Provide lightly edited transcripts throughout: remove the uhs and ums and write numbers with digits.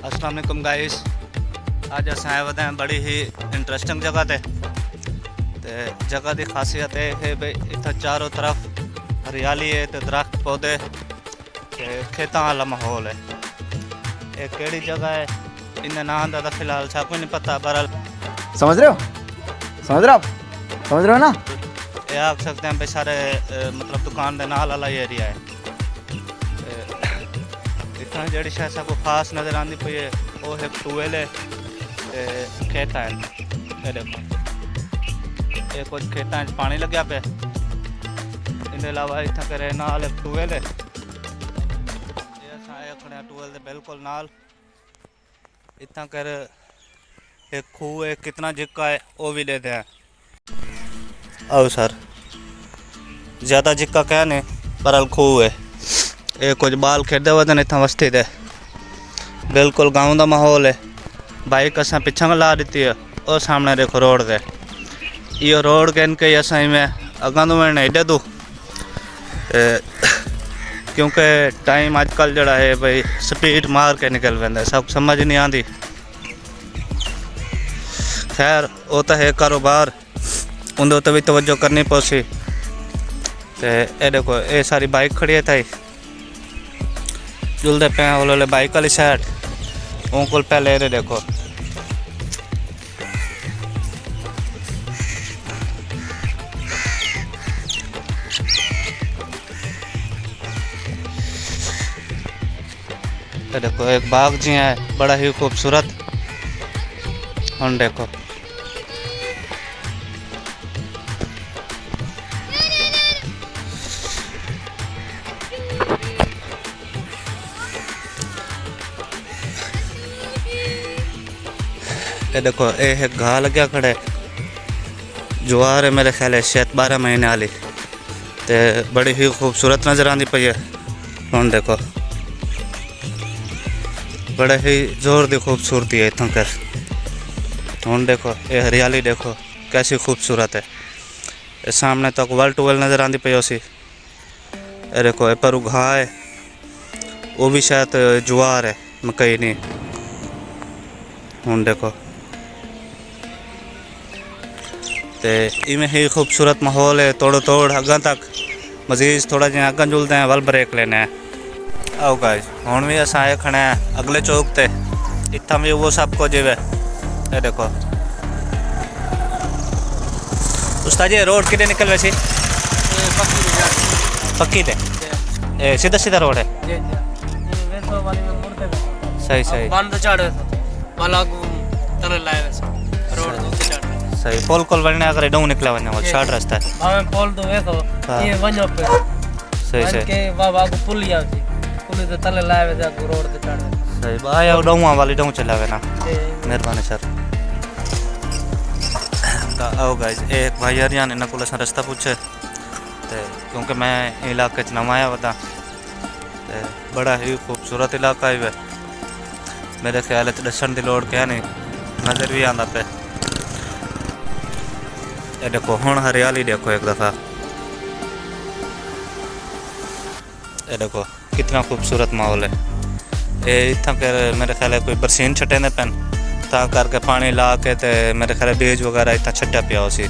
अस्सलाम वालेकुम गाइस। अज अस आए हुए हैं बड़ी ही इंटरेस्टिंग जगह ते जगह की खासियत यह है भाई इतना चारों तरफ हरियाली है तो दरख्त पौधे खेतों वाला माहौल है। ये केड़ी जगह है इन्हें नाम का तो फिलहाल सबको नहीं पता, बहरहाल समझ रहे हो ना। ये आख सकते हैं भाई सारे मतलब दुकान के नाल वाला एरिया है। इतना जी शायद सबको खास नज़र आती पई है वो है टूवेल है खेत है। ये देखो ये कुछ खेतों पानी लग्या पे, इनके अलावा इतना करे नाल एक टूवेल है। खड़े टूवेल के बिल्कुल नाल इतना कर एक खूह है, कितना जिक्का है वो भी लेते हैं। आओ सर ज़्यादा जिक्का क्या नहीं पर खूह है। ये कुछ बाल खेडे हुए थे इतना वस्ती दे, बिल्कुल गाँव का माहौल है। बाइक असा पिछा में ला दी है और सामने देखो रोड दे, ये रोड के इनके असा में अगा तो मैं नहीं दे दूँ क्योंकि टाइम अजकल जड़ा है भाई स्पीड मार के निकल पैंदा, सब समझ नहीं आती। खैर वो तो है कारोबार, उनके उत्ते भी तवज्जो करनी पौसी। तो ये देखो ये सारी बाइक खड़ी है थाई जुलते पे बोले बाइक वाली साइड उनको पहले ये देखो ये देखो एक बाग जी है बड़ा ही खूबसूरत। हम देखो ये देखो ये है घा लग्या खड़े ज्वार है मेरे ख्याल है शायद 12 महीने वाली, तो बड़ी ही खूबसूरत नज़र आती पई है। हम देखो बड़ा ही जोर दी खूबसूरती है इतना कर। हम देखो ये हरियाली देखो कैसी खूबसूरत है। ये सामने तक वेल टूवेल नज़र आती पई उसी। ये देखो ये पर घा है वो भी शायद ज्वार है मकई नहीं। हम देखो तो इमें ही खूबसूरत माहौल है। तोड़ अगा तक मजीद थोड़ा जिहा अगा जुलते हैं वल ब्रेक लेने हैं। आओ गाइस हुण भी अस आए खड़े हैं अगले चौक ते, इतना भी वो सब कुछ है। ये देखो उस्ताद जी रोड कितने निकल वैसे पक्की थे सीधा सीधा रोड है। सही सही सही पोल कोल वरने अगर डों निकला वने वो शॉर्ट रास्ता है। हां पोल तो देखो ये वनो पे सही सही के बाबा को पुल या जी पुल तो तले लावे जा रोड ते चढ़ सही भाई और डों वाली डों चलावे ना मेहरबानी सर। तो आओ गाइस एक भाई यार ने को रास्ता पूछे तो क्योंकि मैं इलाके च नवा आया वदा तो बड़ा ही खूबसूरत इलाका है। मेरे ख्याल दसन की लोड़ क्या नहीं नज़र भी आंदा पे। ये देखो हुण हरियाली देखो एक दफ़ा, ये देखो कितना खूबसूरत माहौल है। ये इतना कर मेरे ख्याल है कोई बरसीन छटे ने पैन ता करके पानी ला के ते मेरे ख्याल बीज वगैरह इतना छट्टा पिया उसी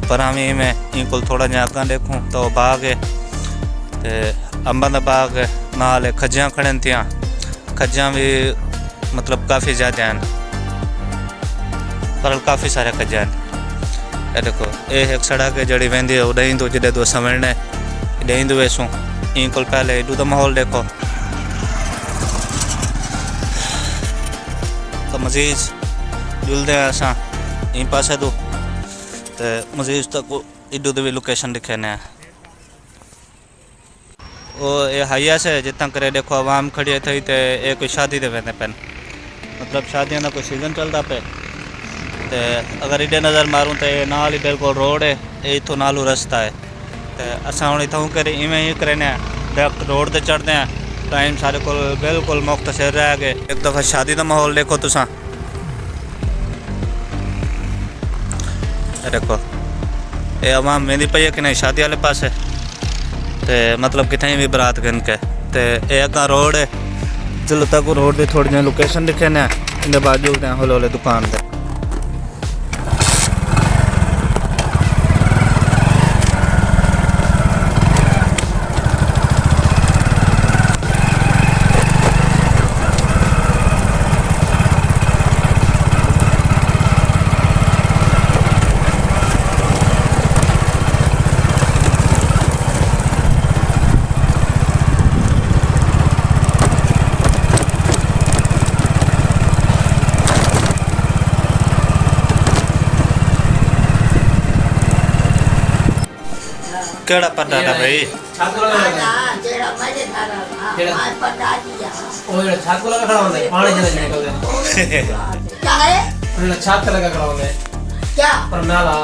पर हमें मैं इनको थोड़ा जहा अगर देखूँ तो बाग है तो अंबा का बाग है नाल खज्जियाँ खड़े थियाँ खज्जियाँ भी मतलब काफ़ी ज़्यादा हैं पर काफ़ी सारे खज्जियाँ हैं। ये देखो ये एक सड़क है जड़ी वेंदी है उड़ई तो जिदे दो समझने डई दो वैसू इनको पहले इडू तो माहौल देखो। तो मजीद जुलते हैं असा इन पासे तो मजीद तक इडू भी लोकेशन दिखे ने वो ये हाइया से जितना करे देखो आवाम खड़ी थी तो ये कोई शादी दे वेंदे पेन मतलब शादियों का कोई सीजन चलता पे। तो अगर इधे नज़र मारूँ तो ये नाल ही बिल्कुल रोड है ये इतों नालू रास्ता है। तो असा हम इतों करें इवें ही करें डायरेक्ट रोड ते चढ़ते हैं टाइम सारे को बिल्कुल मुख्तसर रह गए। एक दफ़ा शादी का माहौल देखो तुसा देखो ये आवाम मेहंदी पई है कि नहीं शादी वाले पास है तो मतलब कितने भी बरात गन के तो ये अगर रोड है चलो तक रोड की थोड़ी जी लोकेशन लिखे ने इन बाजू हौले हौले दुकान से केड़ा पता था भाई छाको लगा ओ ये छाको लगा खड़ा होंगे पानी जने निकलदे क्या है उन्हें छात लगा खड़ा होंगे क्या पर नाला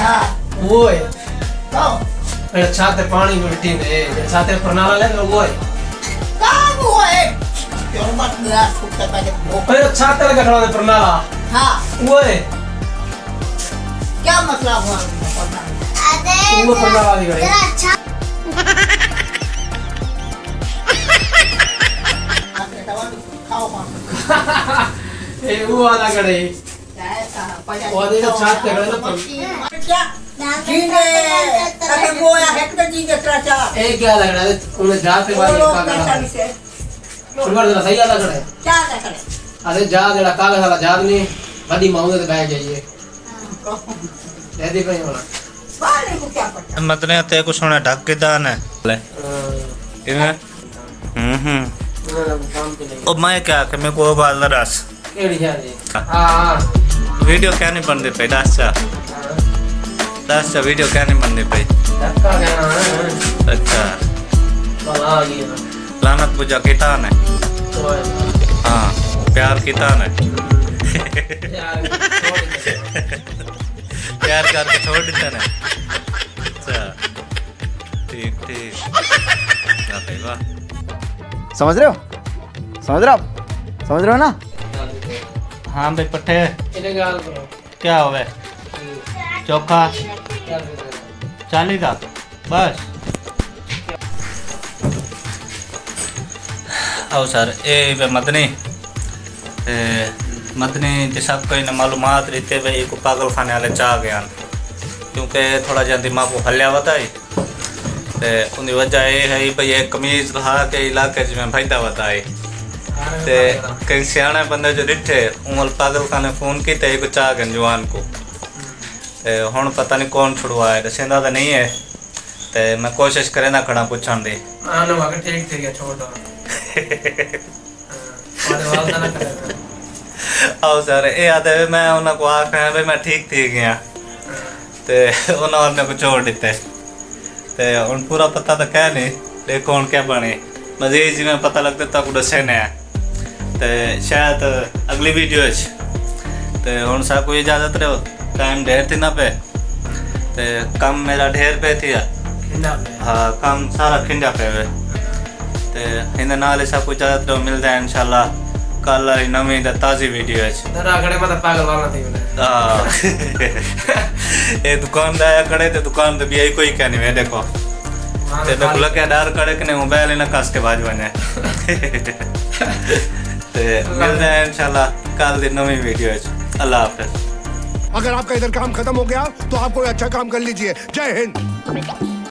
हाँ ओए तो ये छाते पानी मिट्टी दे छाते पर नाला ले ओए काम हुआ है क्यों मत मेरा सुनते पहले वो ये छाते लगा खड़ा होंगे पर नाला हाँ ओए क्या मसला हुआ वो पर नाला दी गई खाओ पान ए वो वाला गड़े ऐसा वो देखो छात पे गड़े ना क्या जीने अरे वो या है कि जीने त्राचा ए क्या लग रहा है उन्हें जाते वाली का गड़ा सुगर जरा सही वाला गड़े क्या करे अरे जा जड़ा कागज वाला जाद नहीं बड़ी मांगे तो बैठ जाइए ऐदी पे होना वाले को क्या पता मतने ते को सुने ढक के दान है ले इने काम पे नहीं ओ मैं क्या कि मैं को बाल रस केड़ी है जी हां वीडियो क्या नहीं बनती पे दस वीडियो क्या नहीं बनती पे धक्का कहना अच्छा बला आ गई ना लानत पूजा की तान है ओए हाँ प्यार की तान है यार प्यार करके छोड़ देते ना अच्छा ठीक ठीक वाह समझ रहे हो ना हाँ भाई पट्टे इन्हें गाल करो क्या हुआ चोखा क्या कर 40 का बस आओ सर ए वे मदनी जे सब कोई ने मालूमात रहते भाई को पागल खाने वाले चाह गया क्योंकि थोड़ा जहा दिमाग को हलिया बताई ते उनकी वजह ये है भाई एक कमीज ला के इलाके में फायदा बताई ते कई सियाने बंदे जो डिठे उमल पागल खाने फोन की ते को चाह गए जवान को ते हुण पता नहीं कौन छुड़वाए दसेंदा तो नहीं है ते मैं कोशिश करे ना खड़ा पूछण दी आने वाके ठीक थे क्या छोड़ दो और वाला ना करे आओ सर ये आते मैं उन्हें को आखना भाई मैं ठीक थी गया ते उन्होंने को छोड़ दिते ते उन पूरा पता तो क्या नहीं ले कौन क्या बने मजीद जी में पता लगता तक दसे ने ते शायद अगली वीडियो ते हुन सा कोई इजाजत रहो टाइम ढेर थी ना पे ते कम मेरा ढेर पे थी खिंडा हाँ कम सारा खिंडा पे वे ते इन नाल सब कुछ इजाजत रहो मिलता है इंशाल्लाह कल वाली नवी ताज़ी वीडियो दरा खड़े मत पागल वाला थी ये दुकान दाया खड़े ते दुकान तो भी यही कोई क्या नहीं है देखो ते मैं बुला के डर खड़े कि नहीं मोबाइल ना कस के बाज बने ते मिलते हैं इंशाल्लाह कल दी नवी वीडियो अल्लाह हाफिज़। अगर आपका इधर काम खत्म हो गया तो आप कोई अच्छा काम कर लीजिए। जय हिंद।